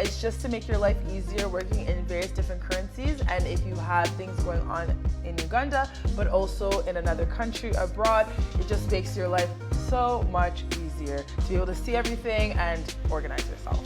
It's just to make your life easier working in various different currencies. And if you have things going on in Uganda, but also in another country abroad, it just makes your life so much easier to be able to see everything and organize yourself.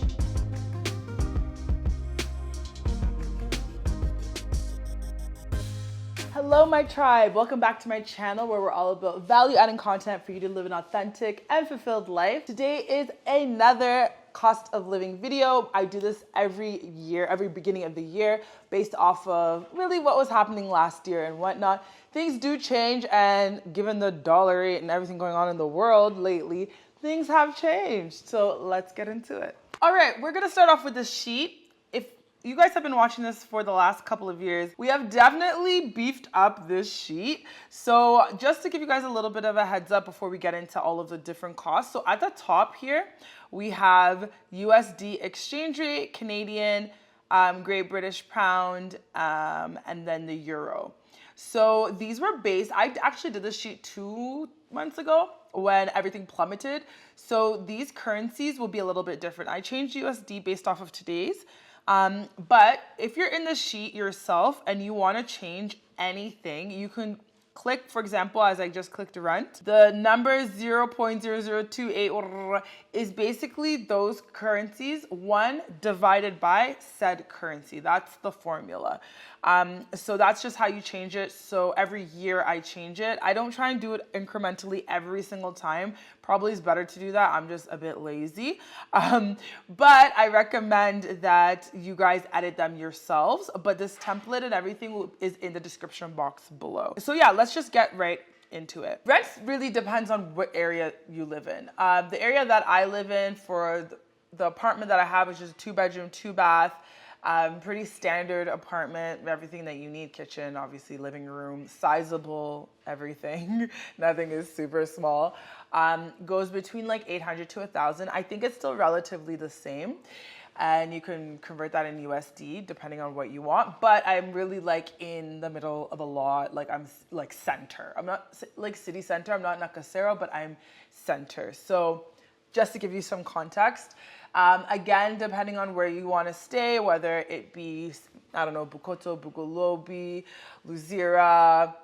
Hello my tribe, welcome back to my channel where we're all about value adding content for you to live an authentic and fulfilled life. Today is another cost of living video. I do this every year, every beginning of the year, based off of really what was happening last year and whatnot. Things do change, and given the dollar rate and everything going on in the world lately, things have changed. So let's get into it. All right, we're gonna start off with this sheet. If you guys have been watching this for the last couple of years, we have definitely beefed up this sheet. So just to give you guys a little bit of a heads up before we get into all of the different costs. So at the top here, we have USD exchange rate, Canadian, Great British Pound, and then the Euro. So these were based, I actually did this sheet 2 months ago when everything plummeted. So these currencies will be a little bit different. I changed USD based off of today's. But if you're in the sheet yourself and you want to change anything, you can click, for example, as I just clicked rent, the number 0.0028 is basically those currencies, one divided by said currency. That's the formula. So that's just how you change it. So every year I change it. I don't try and do it incrementally every single time. Probably is better to do that. I'm just a bit lazy. But I recommend that you guys edit them yourselves. But this template and everything is in the description box below. So yeah, let's just get right into it. Rent really depends on what area you live in. The area that I live in, for the apartment that I have, is just a 2-bedroom, 2-bath. Pretty standard apartment, everything that you need, kitchen, obviously living room, sizable, everything. Nothing is super small. Goes between like 800 to 1,000. I think it's still relatively the same. And you can convert that in USD depending on what you want. But I'm really like in the middle of a lot. Like I'm like center. I'm not like city center. I'm not Nakasero, but I'm center. So just to give you some context, again, depending on where you want to stay, whether it be, I don't know, Bukoto, Bugolobi, Luzira,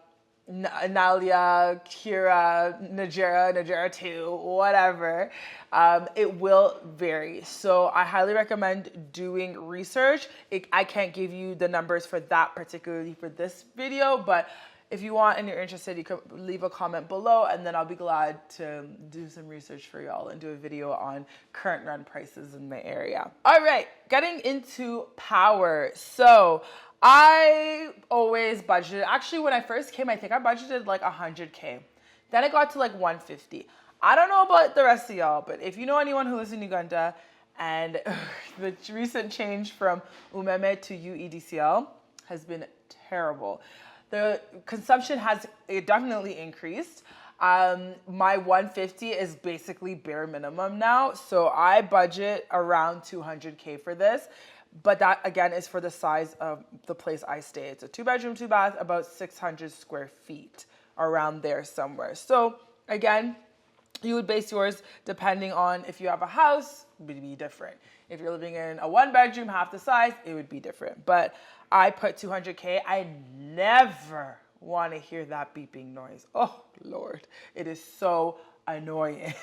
Nalia, Kira, Nigeria 2, whatever, it will vary. So I highly recommend doing research. I can't give you the numbers for that particularly for this video, but if you want and you're interested, you can leave a comment below, and then I'll be glad to do some research for y'all and do a video on current rent prices in the area. All right, getting into power. So I always budgeted. Actually, when I first came, I think I budgeted like 100K. Then it got to like 150. I don't know about the rest of y'all, but if you know anyone who lives in Uganda and the recent change from Umeme to UEDCL has been terrible. The consumption has definitely increased. My 150 is basically bare minimum now. So I budget around 200K for this. But that, again, is for the size of the place I stay. It's a 2-bedroom, 2-bath, about 600 square feet, around there somewhere. So again, you would base yours depending on if you have a house, it would be different. If you're living in a 1-bedroom, half the size, it would be different. But I put 200K. I never want to hear that beeping noise. Oh, Lord. It is so annoying.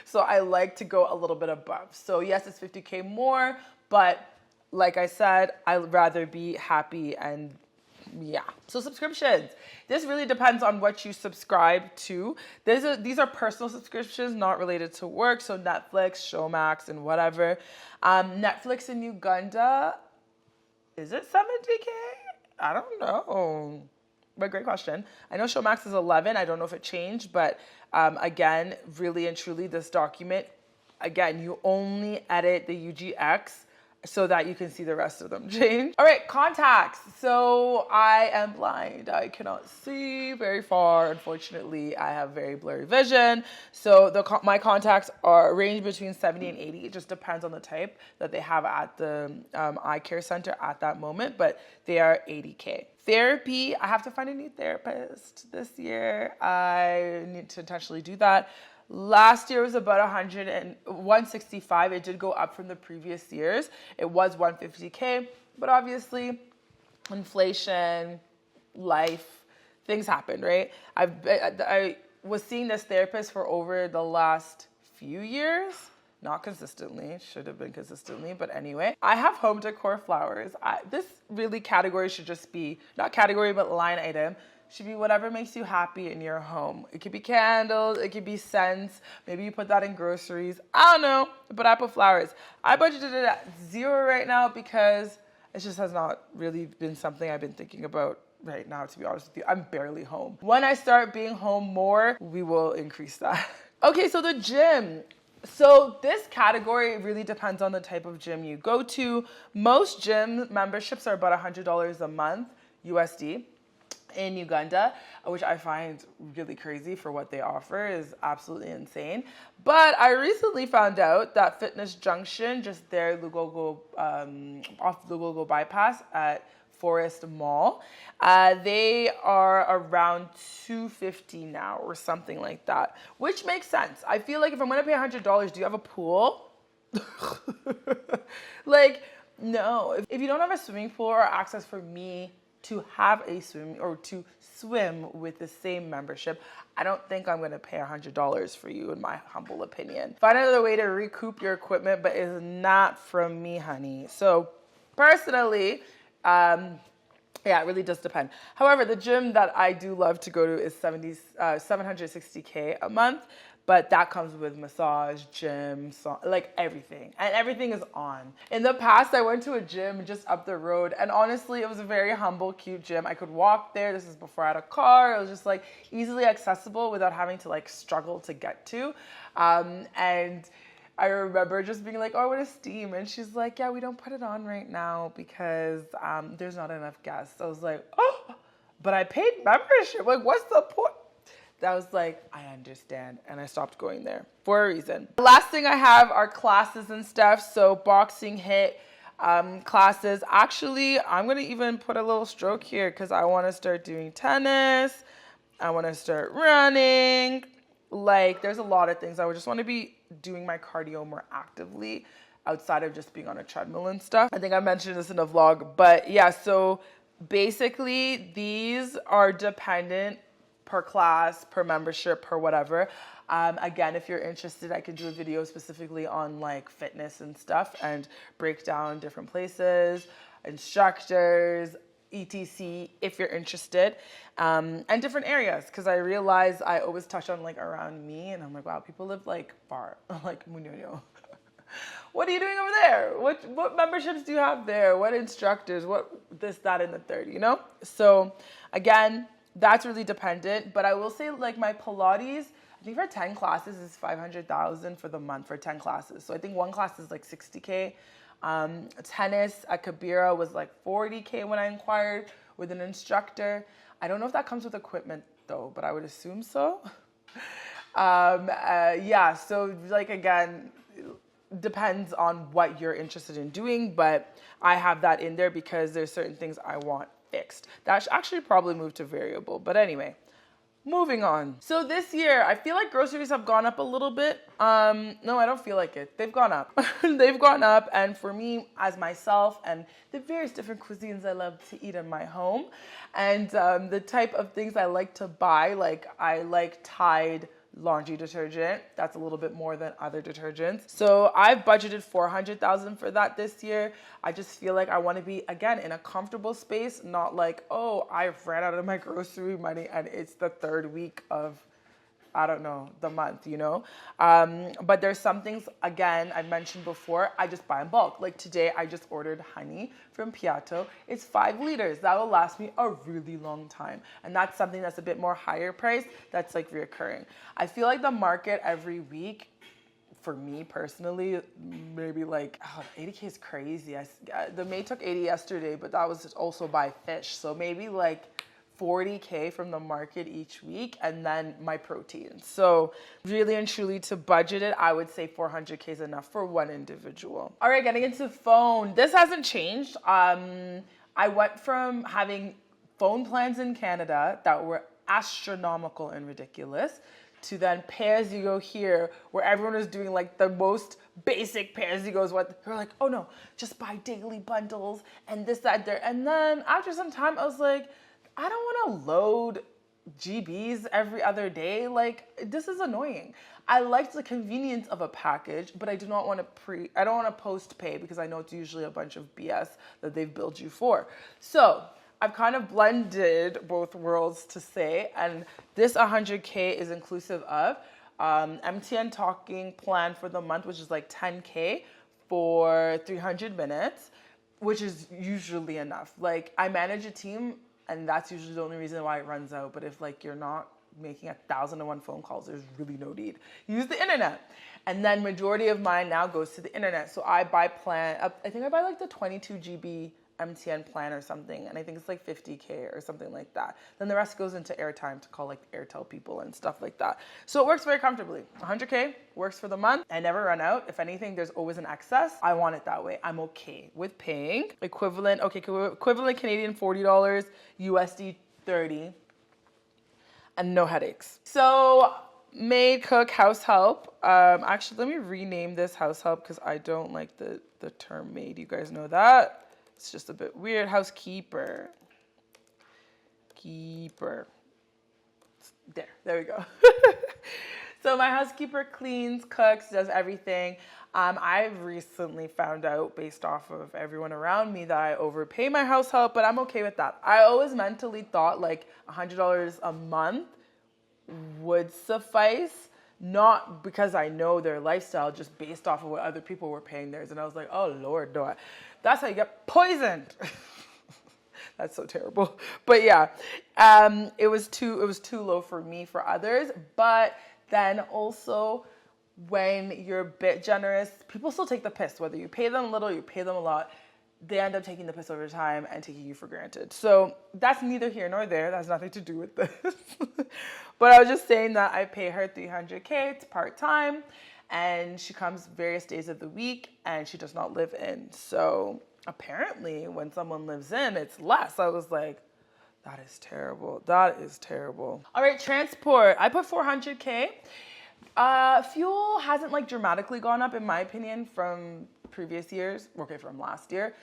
So I like to go a little bit above. So yes, it's 50K more, but like I said, I'd rather be happy and yeah. So subscriptions. This really depends on what you subscribe to. These are personal subscriptions, not related to work. So Netflix, Showmax, and whatever. Netflix in Uganda, is it 70K? I don't know. But great question. I know Showmax is 11. I don't know if it changed, but again, really and truly, this document, again, you only edit the UGX so that you can see the rest of them change. All right, contacts. So I am blind. I cannot see very far. Unfortunately, I have very blurry vision. So my contacts are range between 70 and 80. It just depends on the type that they have at the eye care center at that moment, but they are 80K. Therapy, I have to find a new therapist this year. I need to intentionally do that. Last year was about 165. It did go up from the previous years. It was 150K, but obviously inflation, life, things happen, right? I was seeing this therapist for over the last few years. Not consistently, should have been consistently, but anyway. I have home decor flowers. This really category should just be, not category, but line item, should be whatever makes you happy in your home. It could be candles, it could be scents, maybe you put that in groceries. I don't know, but I put flowers. I budgeted it at 0 right now because it just has not really been something I've been thinking about right now, to be honest with you. I'm barely home. When I start being home more, we will increase that. Okay, so the gym. So this category really depends on the type of gym you go to. Most gym memberships are about $100 a month, USD, in Uganda, which I find really crazy for what they offer, is absolutely insane. But I recently found out that Fitness Junction, just there, off Lugogo bypass at Forest Mall, they are around $250 now or something like that, which makes sense. I feel like if I'm gonna pay $100, do you have a pool? Like, no. If you don't have a swimming pool or access for me to have a swim or to swim with the same membership, I don't think I'm gonna pay $100 for you, in my humble opinion. Find another way to recoup your equipment, but it's not from me, honey. So personally, yeah, it really does depend. However, the gym that I do love to go to is 760K a month, but that comes with massage, gym, like everything. And everything is on. In the past, I went to a gym just up the road, and honestly, it was a very humble, cute gym. I could walk there. This is before I had a car. It was just like easily accessible without having to like struggle to get to. And I remember just being like, oh, I want to steam. And she's like, yeah, we don't put it on right now because there's not enough guests. I was like, oh, but I paid membership. Like, what's the point? That was like, I understand. And I stopped going there for a reason. The last thing I have are classes and stuff. So boxing, HIIT classes. Actually, I'm going to even put a little stroke here because I want to start doing tennis. I want to start running. Like, there's a lot of things. I would just want to be doing my cardio more actively outside of just being on a treadmill and stuff. I think I mentioned this in a vlog, but yeah, so basically these are dependent per class, per membership, per whatever. Again, if you're interested, I can do a video specifically on like fitness and stuff and break down different places, instructors, etc, if you're interested, and different areas, because I realize I always touch on like around me, and I'm like, wow, people live like far, like Munoyo. What are you doing over there? What memberships do you have there? What instructors? What this, that, and the third, you know? So again, that's really dependent, but I will say like my Pilates, I think for 10 classes is 500,000 for the month for 10 classes. So I think one class is like 60K. Tennis at Kabira was like 40K when I inquired with an instructor. I don't know if that comes with equipment though, but I would assume so. Yeah, so like again, depends on what you're interested in doing, but I have that in there because there's certain things I want fixed. That should actually probably move to variable, but anyway. Moving on. So this year, I feel like groceries have gone up a little bit. No, I don't feel like it. They've gone up. They've gone up. And for me, as myself, and the various different cuisines I love to eat in my home, and the type of things I like to buy, like I like Tide laundry detergent. That's a little bit more than other detergents. So I've budgeted 400,000 for that this year. I just feel like I want to be, again, in a comfortable space, not like, oh, I've ran out of my grocery money and it's the third week of, I don't know, the month, you know? But there's some things, again, I mentioned before, I just buy in bulk. Like today, I just ordered honey from Piatto. It's 5 liters. That will last me a really long time. And that's something that's a bit more higher price that's like reoccurring. I feel like the market every week, for me personally, maybe like, 80K is crazy. The maid took 80 yesterday, but that was also by fish. So maybe like 40K from the market each week, and then my protein. So really and truly, to budget it, I would say 400K is enough for one individual. All right, getting into phone. This hasn't changed. I went from having phone plans in Canada that were astronomical and ridiculous to then pay-as-you-go here, where everyone was doing like the most basic pay-as-you-goes. What they're like, oh no, just buy daily bundles and this, that, there. And then after some time, I was like, I don't want to load GBs every other day. Like, this is annoying. I liked the convenience of a package, but I do not want to I don't want to post pay because I know it's usually a bunch of BS that they've billed you for. So I've kind of blended both worlds to say, and this 100K is inclusive of MTN talking plan for the month, which is like 10K for 300 minutes, which is usually enough. Like, I manage a team, and that's usually the only reason why it runs out. But if like you're not making 1,001 phone calls, there's really no need. Use the internet. And then majority of mine now goes to the internet. So I buy I think I buy like the 22 GB MTN plan or something, and I think it's like 50K or something like that. Then the rest goes into airtime to call like Airtel people and stuff like that. So it works very comfortably. 100K works for the month. I never run out. If anything, there's always an excess. I want it that way. I'm okay with paying equivalent Canadian $40, USD 30, and no headaches. So maid, cook, house help. Actually, let me rename this house help because I don't like the term maid. You guys know that. It's just a bit weird. Housekeeper. Keeper. There we go. So my housekeeper cleans, cooks, does everything. I've recently found out, based off of everyone around me, that I overpay my house help, but I'm okay with that. I always mentally thought like $100 a month would suffice, not because I know their lifestyle, just based off of what other people were paying theirs. And I was like, oh Lord, no. That's how you get poisoned. That's so terrible. But yeah, it was too low for me, for others. But then also, when you're a bit generous, people still take the piss. Whether you pay them little, you pay them a lot, they end up taking the piss over time and taking you for granted. So that's neither here nor there. That has nothing to do with this. But I was just saying that I pay her $300K. It's part-time. And she comes various days of the week, and she does not live in. So apparently when someone lives in, it's less. I was like, that is terrible. That is terrible. All right, transport. I put $400K. Fuel hasn't like dramatically gone up, in my opinion, from previous years. Okay, from last year.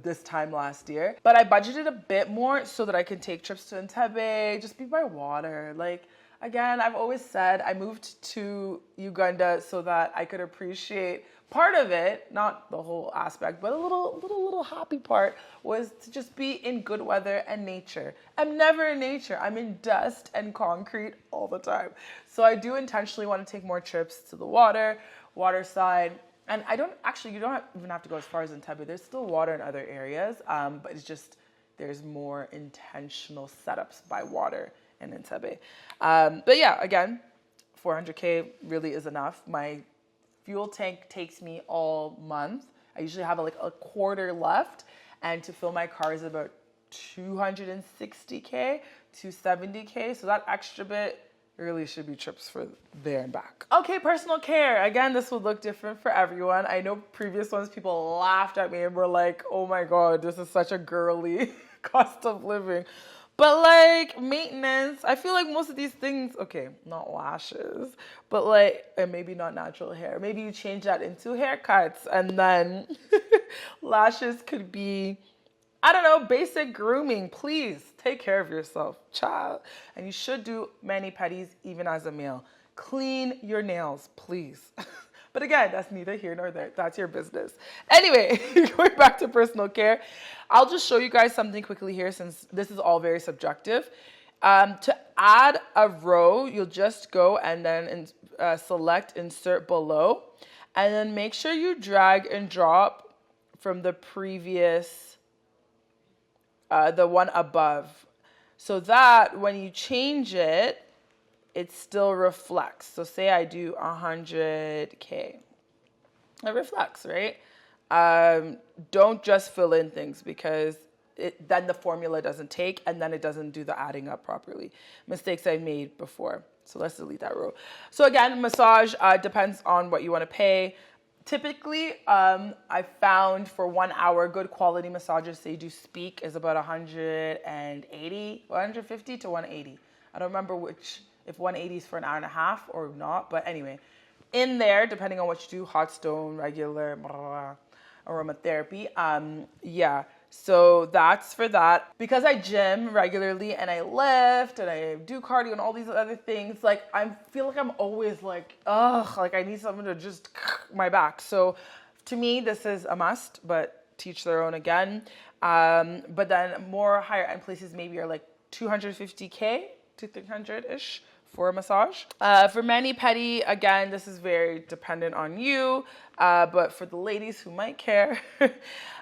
This time last year. But I budgeted a bit more so that I can take trips to Entebbe, just be by water. Like, again, I've always said I moved to Uganda so that I could appreciate part of it, not the whole aspect, but a little happy part was to just be in good weather and nature. I'm never in nature. I'm in dust and concrete all the time. So I do intentionally want to take more trips to the water side. And you don't even have to go as far as Entebbe. There's still water in other areas, but it's just, there's more intentional setups by water in Entebbe. But yeah, again, $400K really is enough. My fuel tank takes me all month. I usually have like a quarter left, and to fill my car is about $260K, $270K. So that extra bit really should be trips for there and back. Okay, personal care. Again, this would look different for everyone. I know previous ones, people laughed at me and were like, oh my God, this is such a girly cost of living. But like maintenance, I feel like most of these things, okay, not lashes, but like, and maybe not natural hair. Maybe you change that into haircuts, and then lashes could be, I don't know, basic grooming. Please take care of yourself, child. And you should do mani-pedis even as a male. Clean your nails, please. But again, that's neither here nor there. That's your business. Anyway, going back to personal care, I'll just show you guys something quickly here, since this is all very subjective. To add a row, you'll just go and then select insert below, and then make sure you drag and drop from the previous, the one above, so that when you change it, it still reflects. So say I do 100K. It reflects, right? Don't just fill in things, because then the formula doesn't take, and then it doesn't do the adding up properly. Mistakes I made before. So let's delete that row. So again, massage depends on what you want to pay. Typically, I found for 1 hour, good quality massages, say do speak, is about 150 to 180. I don't remember which if 180 is for an hour and a half or not. But anyway, in there, depending on what you do, hot stone, regular, blah, blah, blah, aromatherapy. Yeah. So that's for that. Because I gym regularly and I lift and I do cardio and all these other things, like I feel like I'm always like, ugh, like I need something to just my back. So to me, this is a must, but teach their own again. But then more higher end places maybe are like 250K to 300-ish for a massage. For mani-pedi, again, this is very dependent on you. But for the ladies who might care,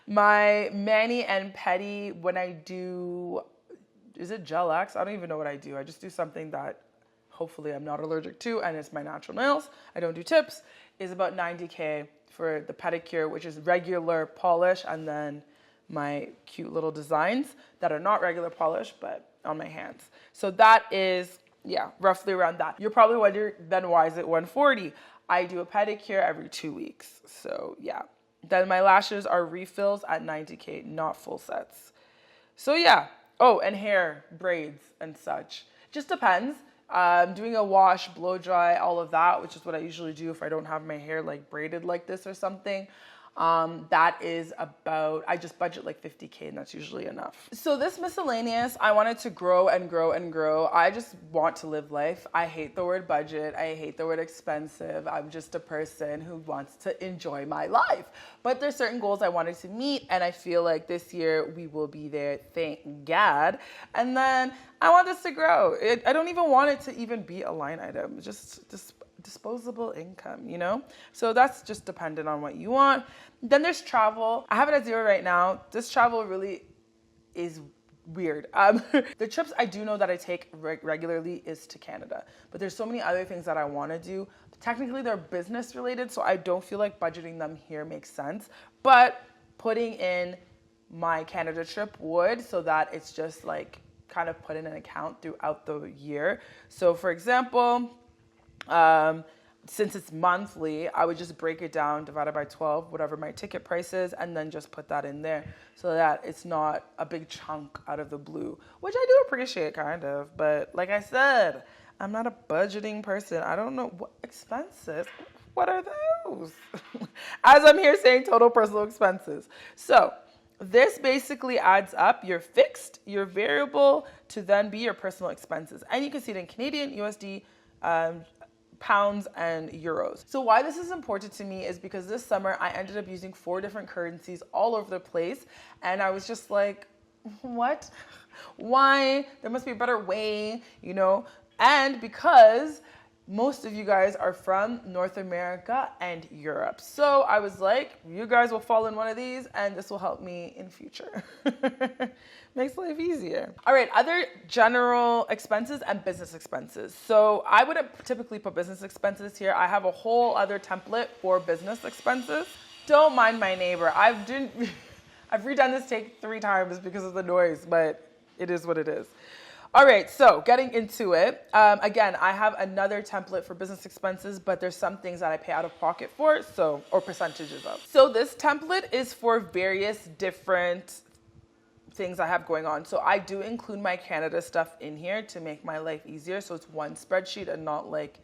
my mani and pedi, when I do, is it gel X? I don't even know what I do. I just do something that hopefully I'm not allergic to, and it's my natural nails. I don't do tips. Is about 90K for the pedicure, which is regular polish, and then my cute little designs that are not regular polish, but on my hands. So that is, yeah, roughly around that. You're probably wondering, then why is it 140? I do a pedicure every 2 weeks. So yeah. Then my lashes are refills at 90K, not full sets. So yeah. Oh, and hair, braids and such. Just depends. Doing a wash, blow dry, all of that, which is what I usually do if I don't have my hair like braided like this or something. That is about, I just budget like 50K and that's usually enough. So this miscellaneous, I wanted to grow and grow and grow. I just want to live life. I hate the word budget. I hate the word expensive. I'm just a person who wants to enjoy my life. But there's certain goals I wanted to meet and I feel like this year we will be there, thank God. And then I want this to grow. I don't even want it to even be a line item. Just disposable income, you know? So that's just dependent on what you want. Then there's travel. I have it at 0 right now. This travel really is weird. The trips I do know that I take regularly is to Canada, but there's so many other things that I want to do. Technically they're business related, so I don't feel like budgeting them here makes sense, but putting in my Canada trip would, so that it's just like kind of put in an account throughout the year. So for example, since it's monthly, I would just break it down, divided by 12, whatever my ticket price is, and then just put that in there so that it's not a big chunk out of the blue, which I do appreciate kind of. But like I said, I'm not a budgeting person. I don't know what expenses. What are those? As I'm here saying total personal expenses. So this basically adds up your fixed, your variable to then be your personal expenses. And you can see it in Canadian, USD, pounds and euros. So why this is important to me is because this summer I ended up using 4 different currencies all over the place. And I was just like, what? Why? There must be a better way, you know? And because most of you guys are from North America and Europe. So I was like, you guys will fall in one of these and this will help me in future. Makes life easier. All right, other general expenses and business expenses. So I would typically put business expenses here. I have a whole other template for business expenses. Don't mind my neighbor. I've redone this take 3 times because of the noise, but it is what it is. All right, so getting into it. Again, I have another template for business expenses, but there's some things that I pay out of pocket for, or percentages of. So this template is for various different things I have going on. So I do include my Canada stuff in here to make my life easier. So it's 1 spreadsheet and not like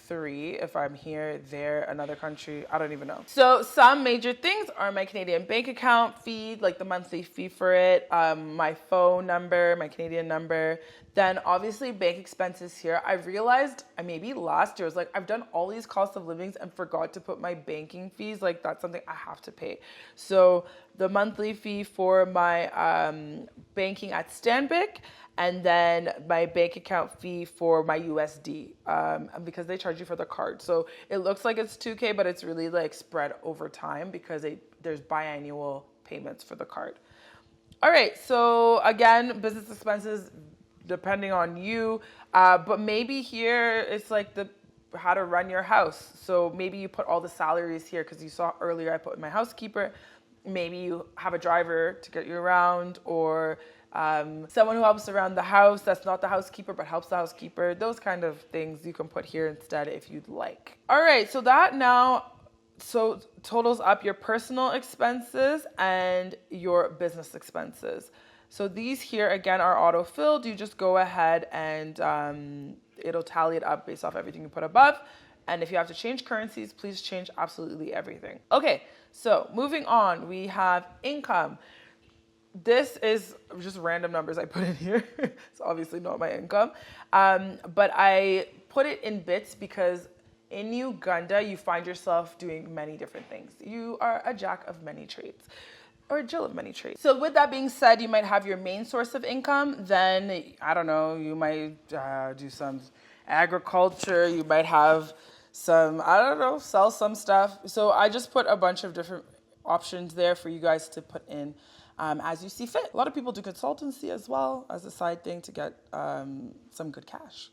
3 if I'm here, there, another country, I don't even know. So some major things are my Canadian bank account fee, like the monthly fee for it, my phone number, my Canadian number, then obviously bank expenses here. I realized maybe last year, I was like, I've done all these cost of livings and forgot to put my banking fees, like that's something I have to pay. So the monthly fee for my banking at Stanbic, and then my bank account fee for my USD, because they charge you for the card. So it looks like it's 2K, but it's really like spread over time because there's biannual payments for the card. All right, so again, business expenses, depending on you, but maybe here it's like how to run your house. So maybe you put all the salaries here because you saw earlier I put my housekeeper. Maybe you have a driver to get you around, or someone who helps around the house that's not the housekeeper but helps the housekeeper. Those kind of things you can put here instead if you'd like. All right, so that now totals up your personal expenses and your business expenses. So these here again are auto-filled. You just go ahead and it'll tally it up based off everything you put above. And if you have to change currencies, please change absolutely everything. Okay, so moving on, we have income. This is just random numbers I put in here. It's obviously not my income. But I put it in bits because in Uganda, you find yourself doing many different things. You are a jack of many trades, or a Jill of many trades. So with that being said, you might have your main source of income. Then, I don't know, you might do some agriculture. You might have some, I don't know, sell some stuff. So I just put a bunch of different options there for you guys to put in as you see fit. A lot of people do consultancy as well as a side thing to get some good cash.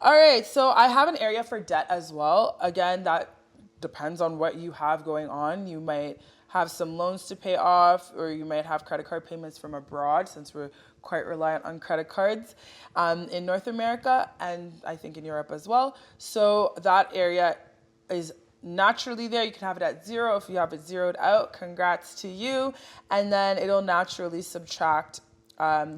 All right, so I have an area for debt as well. Again, that depends on what you have going on. You might have some loans to pay off, or you might have credit card payments from abroad, since we're quite reliant on credit cards in North America, and I think in Europe as well. So that area is naturally there. You can have it at 0. If you have it zeroed out, congrats to you. And then it'll naturally subtract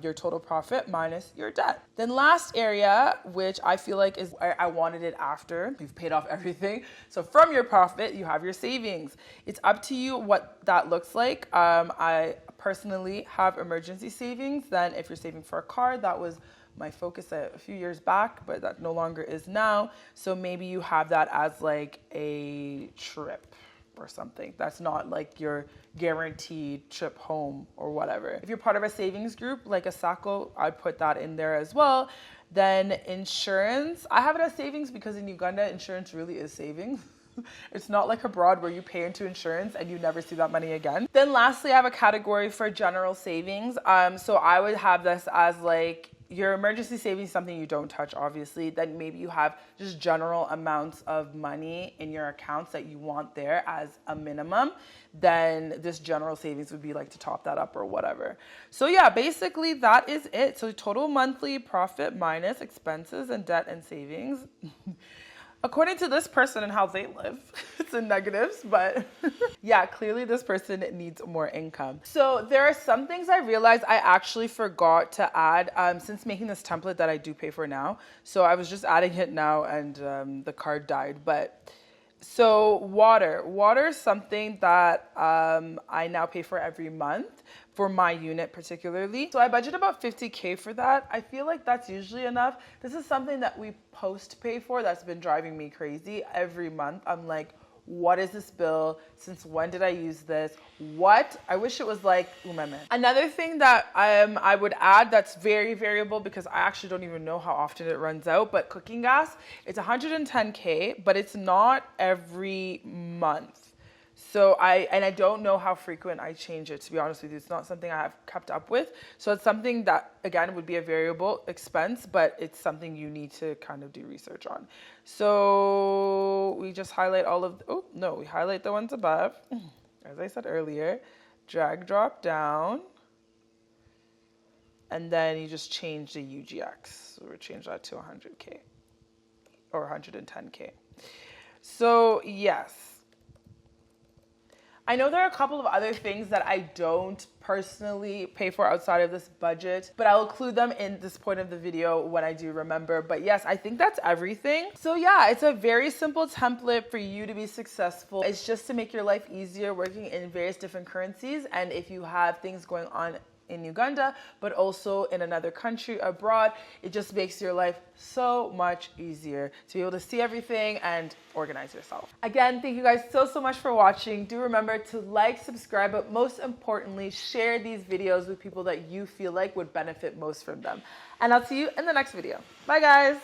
your total profit minus your debt. Then last area, which I feel like is, I wanted it after you've paid off everything. So from your profit, you have your savings. It's up to you what that looks like. I personally have emergency savings. Then if you're saving for a car, that was my focus a few years back, but that no longer is now. So maybe you have that as like a trip or something. That's not like your guaranteed trip home or whatever. If you're part of a savings group, like a SACCO, I'd put that in there as well. Then insurance, I have it as savings because in Uganda, insurance really is savings. It's not like abroad where you pay into insurance and you never see that money again. Then lastly, I have a category for general savings. So I would have this as like your emergency savings, something you don't touch, obviously. Then maybe you have just general amounts of money in your accounts that you want there as a minimum. Then this general savings would be like to top that up or whatever. So yeah, basically that is it. So total monthly profit minus expenses and debt and savings. According to this person and how they live, it's in negatives, but yeah, clearly this person needs more income. So there are some things I realized I actually forgot to add since making this template that I do pay for now. So I was just adding it now and the card died. But so water is something that I now pay for every month for my unit particularly. So I budget about 50K for that. I feel like that's usually enough. This is something that we post pay for that's been driving me crazy every month. I'm like, what is this bill? Since when did I use this? What? I wish it was like umeme. Another thing that I would add that's very variable because I actually don't even know how often it runs out, but cooking gas, it's 110K, but it's not every month. So I don't know how frequent I change it, to be honest with you. It's not something I have kept up with. So it's something that, again, would be a variable expense, but it's something you need to kind of do research on. So we just highlight all of, we highlight the ones above. As I said earlier, drag, drop down. And then you just change the UGX. So we'll change that to 100K or 110K. So yes. I know there are a couple of other things that I don't personally pay for outside of this budget, but I'll include them in this point of the video when I do remember. But yes, I think that's everything. So yeah, it's a very simple template for you to be successful. It's just to make your life easier working in various different currencies. And if you have things going on in Uganda, but also in another country abroad, it just makes your life so much easier to be able to see everything and organize yourself. Again, thank you guys so much for watching. Do remember to like, subscribe, but most importantly, share these videos with people that you feel like would benefit most from them. And I'll see you in the next video. Bye guys.